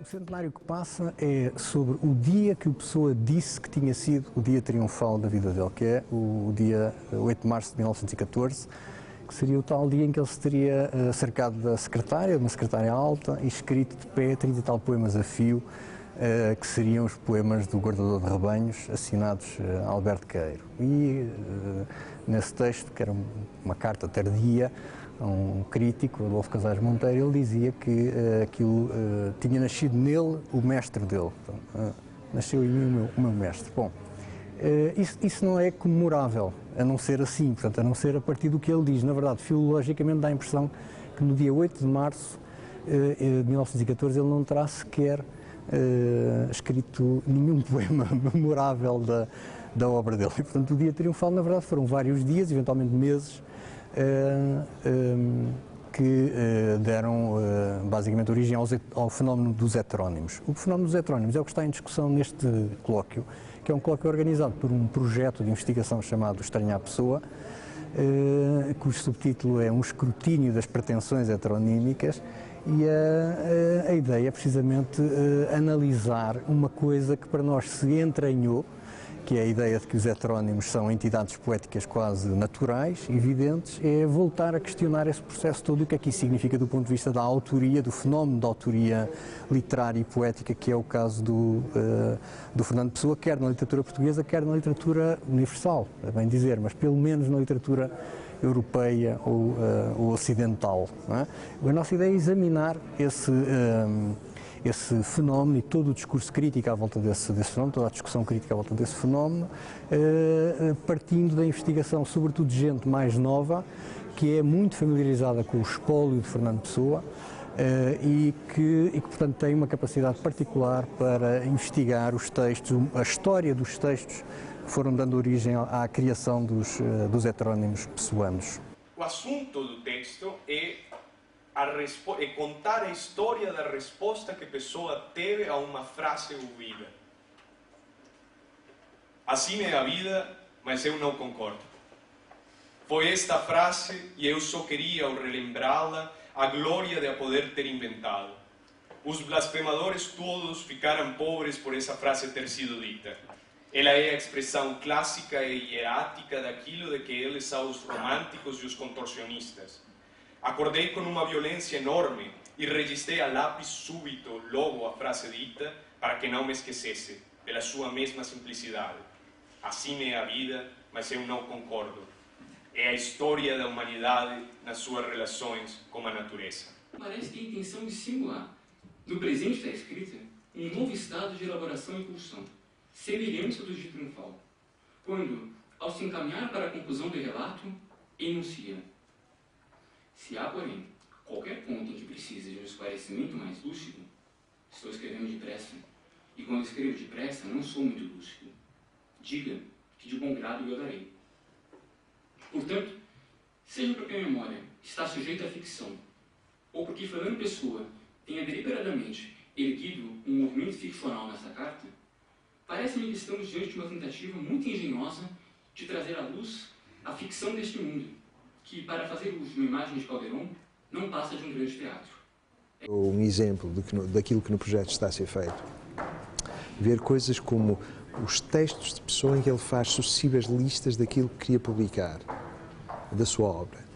centenário que passa é sobre o dia que o Pessoa disse que tinha sido o dia triunfal da vida dele, que é o dia 8 de março de 1914, que seria o tal dia em que ele se teria cercado da secretária, uma secretária alta, e escrito de pé 30 e tal poemas a fio, que seriam os poemas do Guardador de Rebanhos, assinados a Alberto Queiro. E nesse texto, que era uma carta tardia, um crítico, Adolfo Casares Monteiro, ele dizia que aquilo tinha nascido nele o mestre dele. Então, nasceu em mim o meu mestre. Bom, isso não é comemorável, a não ser assim, portanto, a não ser a partir do que ele diz. Na verdade, filologicamente dá a impressão que no dia 8 de março de 1914 ele não terá sequer escrito nenhum poema memorável da obra dele. E, portanto, o dia triunfal, na verdade, foram vários dias, eventualmente meses, que deram basicamente origem ao fenómeno dos heterónimos. O fenómeno dos heterónimos é o que está em discussão neste colóquio, que é um colóquio organizado por um projeto de investigação chamado Estranhar Pessoa, cujo subtítulo é Um escrutínio das pretensões heteronímicas, e a ideia é precisamente analisar uma coisa que para nós se entranhou, que é a ideia de que os heterónimos são entidades poéticas quase naturais, evidentes, é voltar a questionar esse processo todo, o que é que isso significa do ponto de vista da autoria, do fenómeno da autoria literária e poética, que é o caso do Fernando Pessoa, quer na literatura portuguesa, quer na literatura universal, é bem dizer, mas pelo menos na literatura europeia ou ocidental. Não é? A nossa ideia é examinar esse fenómeno e todo o discurso crítico à volta desse fenómeno, toda a discussão crítica à volta desse fenómeno, partindo da investigação, sobretudo de gente mais nova, que é muito familiarizada com o espólio de Fernando Pessoa e que, portanto, tem uma capacidade particular para investigar os textos, a história dos textos que foram dando origem à criação dos heterónimos pessoanos. O assunto do texto é contar a história da resposta que a pessoa teve a uma frase ouvida. Assim é a vida, mas eu não concordo. Foi esta frase, e eu só queria, ao relembrá-la, a glória de a poder ter inventado. Os blasfemadores todos ficaram pobres por essa frase ter sido dita. Ela é a expressão clássica e hierática daquilo de que eles são os românticos e os contorcionistas. Acordei com uma violência enorme e registrei a lápis súbito logo a frase dita para que não me esquecesse, pela sua mesma simplicidade. Assim é a vida, mas eu não concordo. É a história da humanidade nas suas relações com a natureza. Parece ter a intenção de simular, no presente da escrita, um novo estado de elaboração e pulsão, semelhante ao do dia triunfal, quando, ao se encaminhar para a conclusão do relato, enuncia: se há, porém, qualquer ponto em que precise de um esclarecimento mais lúcido, estou escrevendo depressa, e quando escrevo depressa não sou muito lúcido. Diga que de bom grado eu darei. Portanto, seja porque a memória está sujeita à ficção, ou porque Fernando Pessoa tenha deliberadamente erguido um movimento ficcional nessa carta, parece-me que estamos diante de uma tentativa muito engenhosa de trazer à luz a ficção deste mundo, que, para fazer uso de uma imagem de Calderon, não passa de um grande teatro. Um exemplo daquilo que no projeto está a ser feito, ver coisas como os textos de Pessoa em que ele faz sucessivas listas daquilo que queria publicar, da sua obra.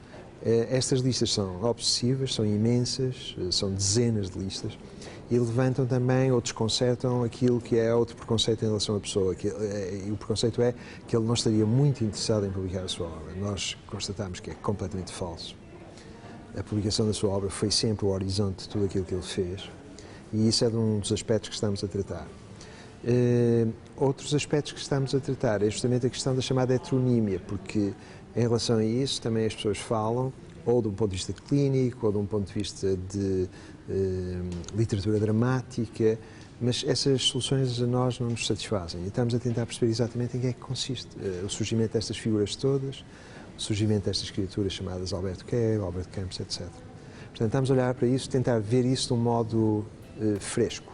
Estas listas são obsessivas, são imensas, são dezenas de listas, e levantam também ou desconcertam aquilo que é outro preconceito em relação à Pessoa. E o preconceito é que ele não estaria muito interessado em publicar a sua obra. Nós constatamos que é completamente falso. A publicação da sua obra foi sempre o horizonte de tudo aquilo que ele fez, e isso é um dos aspectos que estamos a tratar. Outros aspectos que estamos a tratar é justamente a questão da chamada heteronímia, porque em relação a isso também as pessoas falam, ou de um ponto de vista clínico, ou de um ponto de vista de literatura dramática, mas essas soluções a nós não nos satisfazem. E estamos a tentar perceber exatamente em que é que consiste o surgimento destas figuras todas, o surgimento destas criaturas chamadas Alberto Queiro, Albert Campos, etc. Portanto, estamos a olhar para isso, tentar ver isso de um modo fresco.